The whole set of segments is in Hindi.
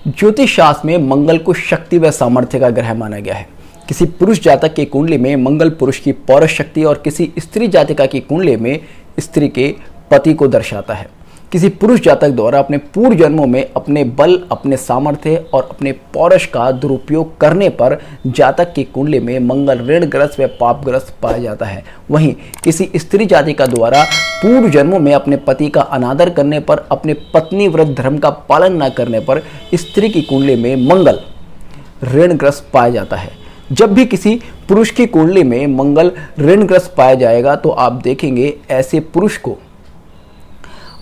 ज्योतिष शास्त्र में मंगल को शक्ति व सामर्थ्य का ग्रह माना गया है। किसी पुरुष जातक की कुंडली में मंगल पुरुष की पौरुष शक्ति और किसी स्त्री जातिका की कुंडली में स्त्री के पति को दर्शाता है। किसी पुरुष जातक द्वारा अपने पूर्व जन्मों में अपने बल, अपने सामर्थ्य और अपने पौरुष का दुरुपयोग करने पर जातक की कुंडली में मंगल ऋणग्रस्त व पापग्रस्त पाया जाता है। वहीं किसी स्त्री जातिका द्वारा पूर्व जन्मों में अपने पति का अनादर करने पर, अपने पत्नी व्रत धर्म का पालन न करने पर स्त्री की कुंडली में मंगल ऋणग्रस्त पाया जाता है। जब भी किसी पुरुष की कुंडली में मंगल ऋणग्रस्त पाया जाएगा तो आप देखेंगे ऐसे पुरुष को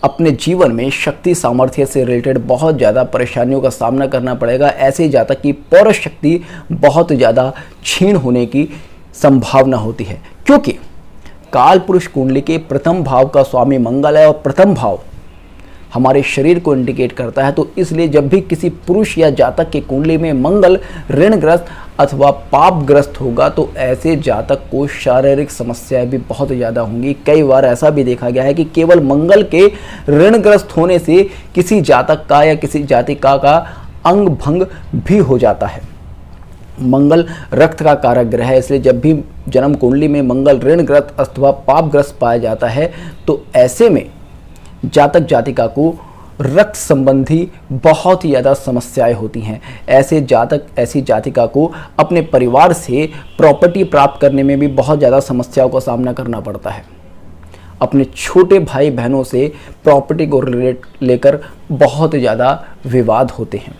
अपने जीवन में शक्ति सामर्थ्य से रिलेटेड बहुत ज़्यादा परेशानियों का सामना करना पड़ेगा। ऐसे जातक की पौरुष शक्ति बहुत ज़्यादा क्षीण होने की संभावना होती है, क्योंकि काल पुरुष कुंडली के प्रथम भाव का स्वामी मंगल है और प्रथम भाव हमारे शरीर को इंडिकेट करता है। तो इसलिए जब भी किसी पुरुष या जातक की कुंडली में मंगल ऋणग्रस्त अथवा पापग्रस्त होगा तो ऐसे जातक को शारीरिक समस्याएं भी बहुत ज़्यादा होंगी। कई बार ऐसा भी देखा गया है कि केवल मंगल के ऋणग्रस्त होने से किसी जातक का या किसी जातिका का अंग भंग भी हो जाता है। मंगल रक्त का कारक ग्रह है, इसलिए जब भी जन्म कुंडली में मंगल ऋणग्रस्त अथवा पापग्रस्त पाया जाता है तो ऐसे में जातक जातिका को रक्त संबंधी बहुत ही ज़्यादा समस्याएं होती हैं। ऐसे जातक ऐसी जातिका को अपने परिवार से प्रॉपर्टी प्राप्त करने में भी बहुत ज़्यादा समस्याओं का सामना करना पड़ता है। अपने छोटे भाई बहनों से प्रॉपर्टी को लेकर बहुत ज़्यादा विवाद होते हैं।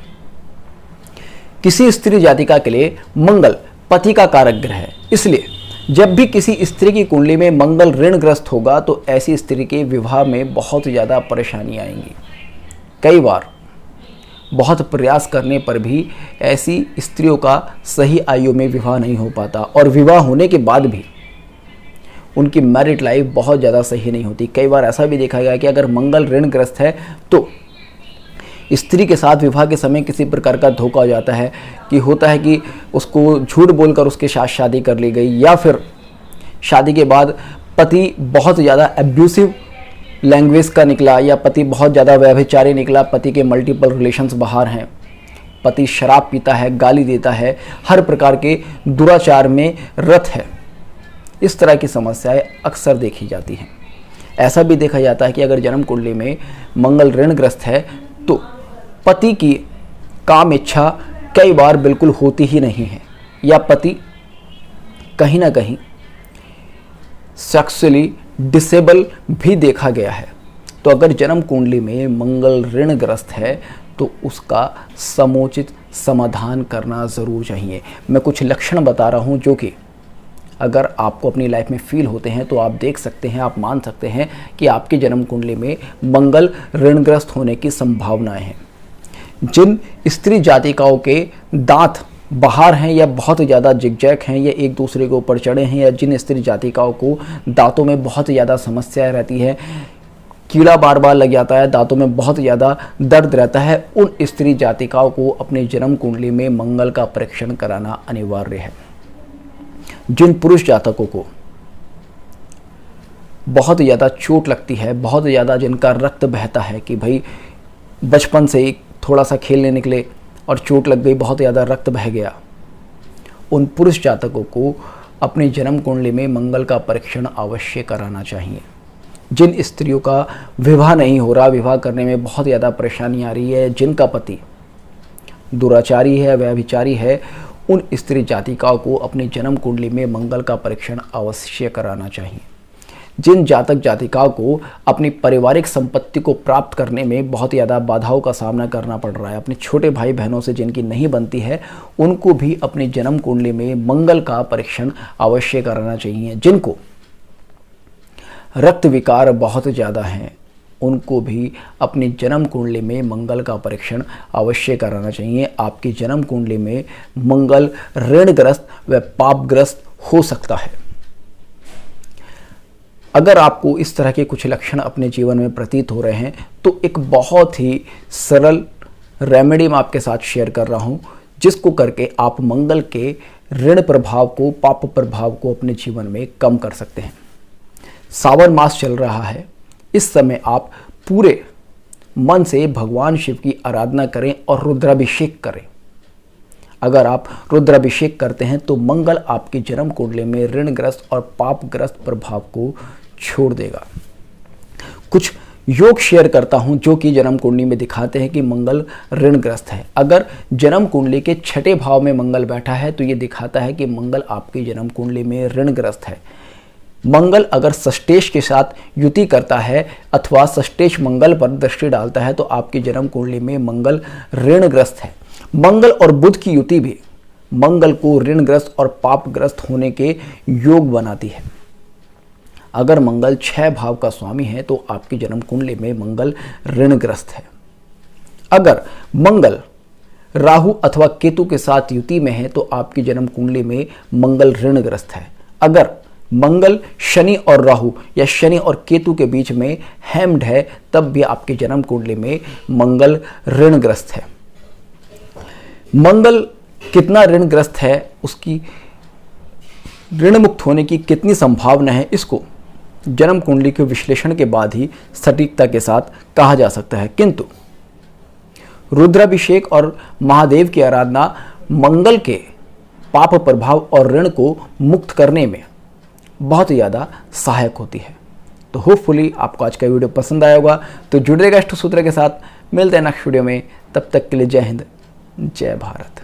किसी स्त्री जातिका के लिए मंगल पति का कारक ग्रह है, इसलिए जब भी किसी स्त्री की कुंडली में मंगल ऋणग्रस्त होगा तो ऐसी स्त्री के विवाह में बहुत ज़्यादा परेशानी आएंगी। कई बार बहुत प्रयास करने पर भी ऐसी स्त्रियों का सही आयु में विवाह नहीं हो पाता और विवाह होने के बाद भी उनकी मैरिड लाइफ बहुत ज़्यादा सही नहीं होती। कई बार ऐसा भी देखा गया कि अगर मंगल ऋणग्रस्त है तो स्त्री के साथ विवाह के समय किसी प्रकार का धोखा हो जाता है कि होता है कि उसको झूठ बोलकर उसके साथ शादी कर ली गई, या फिर शादी के बाद पति बहुत ज़्यादा एब्यूसिव लैंग्वेज का निकला या पति बहुत ज़्यादा व्यभिचारी निकला, पति के मल्टीपल रिलेशंस बाहर हैं, पति शराब पीता है, गाली देता है, हर प्रकार के दुराचार में रत है। इस तरह की समस्याएं अक्सर देखी जाती हैं। ऐसा भी देखा जाता है कि अगर जन्म कुंडली में मंगल ऋणग्रस्त है तो पति की काम इच्छा कई बार बिल्कुल होती ही नहीं है, या पति कहीं ना कहीं सेक्सुअली डिसेबल भी देखा गया है। तो अगर जन्म कुंडली में मंगल ऋणग्रस्त है तो उसका समुचित समाधान करना ज़रूर चाहिए। मैं कुछ लक्षण बता रहा हूं जो कि अगर आपको अपनी लाइफ में फील होते हैं तो आप देख सकते हैं, आप मान सकते हैं कि आपकी जन्म कुंडली में मंगल ऋणग्रस्त होने की संभावनाएं हैं। जिन स्त्री जातिकाओं के दांत बाहर हैं या बहुत ज़्यादा जिगजैग हैं या एक दूसरे के ऊपर चढ़े हैं, या जिन स्त्री जातिकाओं को दांतों में बहुत ज़्यादा समस्याएं रहती है, कीड़ा बार बार लग जाता है, दांतों में बहुत ज़्यादा दर्द रहता है, उन स्त्री जातिकाओं को अपने जन्म कुंडली में मंगल का परीक्षण कराना अनिवार्य है। जिन पुरुष जातकों को बहुत ज़्यादा चोट लगती है, बहुत ज़्यादा जिनका रक्त बहता है कि भाई बचपन से ही थोड़ा सा खेलने निकले और चोट लग गई, बहुत ज़्यादा रक्त बह गया, उन पुरुष जातकों को अपनी जन्म कुंडली में मंगल का परीक्षण अवश्य कराना चाहिए। जिन स्त्रियों का विवाह नहीं हो रहा, विवाह करने में बहुत ज़्यादा परेशानी आ रही है, जिनका पति दुराचारी है, व्यभिचारी है, उन स्त्री जातिकाओं को अपनी जन्म कुंडली में मंगल का परीक्षण अवश्य कराना चाहिए। जिन जातक जातिकाओं को अपनी पारिवारिक संपत्ति को प्राप्त करने में बहुत ज़्यादा बाधाओं का सामना करना पड़ रहा है, अपने छोटे भाई बहनों से जिनकी नहीं बनती है, उनको भी अपनी जन्म कुंडली में मंगल का परीक्षण अवश्य कराना चाहिए। जिनको रक्त विकार बहुत ज़्यादा हैं उनको भी अपनी जन्म कुंडली में मंगल का परीक्षण अवश्य कराना चाहिए। आपकी जन्म कुंडली में मंगल ऋणग्रस्त व पापग्रस्त हो सकता है। अगर आपको इस तरह के कुछ लक्षण अपने जीवन में प्रतीत हो रहे हैं तो एक बहुत ही सरल रेमेडी मैं आपके साथ शेयर कर रहा हूं, जिसको करके आप मंगल के ऋण प्रभाव को, पाप प्रभाव को अपने जीवन में कम कर सकते हैं। सावन मास चल रहा है, इस समय आप पूरे मन से भगवान शिव की आराधना करें और रुद्राभिषेक करें। अगर आप रुद्राभिषेक करते हैं तो मंगल आपकी जन्म कुंडली में ऋणग्रस्त और पापग्रस्त प्रभाव को छोड़ देगा। कुछ योग शेयर करता हूं जो कि जन्म कुंडली में दिखाते हैं कि मंगल ऋणग्रस्त है। अगर जन्म कुंडली के छठे भाव में मंगल बैठा है तो ये दिखाता है कि मंगल आपकी जन्म कुंडली में ऋणग्रस्त है। मंगल अगर षष्ठेश के साथ युति करता है अथवा षष्ठेश मंगल पर दृष्टि डालता है तो आपकी जन्म कुंडली में मंगल ऋणग्रस्त है। मंगल और बुध की युति भी मंगल को ऋणग्रस्त और पापग्रस्त होने के योग बनाती है। अगर मंगल 6 भाव का स्वामी है तो आपकी जन्म कुंडली में मंगल ऋणग्रस्त है। अगर मंगल राहु अथवा केतु के साथ युति में है तो आपकी जन्म कुंडली में मंगल ऋणग्रस्त है। अगर मंगल शनि और राहु या शनि और केतु के बीच में हैम्ड है तब भी आपकी जन्म कुंडली में मंगल ऋणग्रस्त है। मंगल कितना ऋणग्रस्त है, उसकी ऋण मुक्त होने की कितनी संभावना है, इसको जन्म कुंडली के विश्लेषण के बाद ही सटीकता के साथ कहा जा सकता है। किंतु रुद्राभिषेक और महादेव की आराधना मंगल के पाप प्रभाव और ऋण को मुक्त करने में बहुत ज़्यादा सहायक होती है। तो होपफुली आपको आज का वीडियो पसंद आया होगा। तो जुड़ेगा अष्ट सूत्र के साथ, मिलते हैं नेक्स्ट वीडियो में। तब तक के लिए जय हिंद, जय भारत।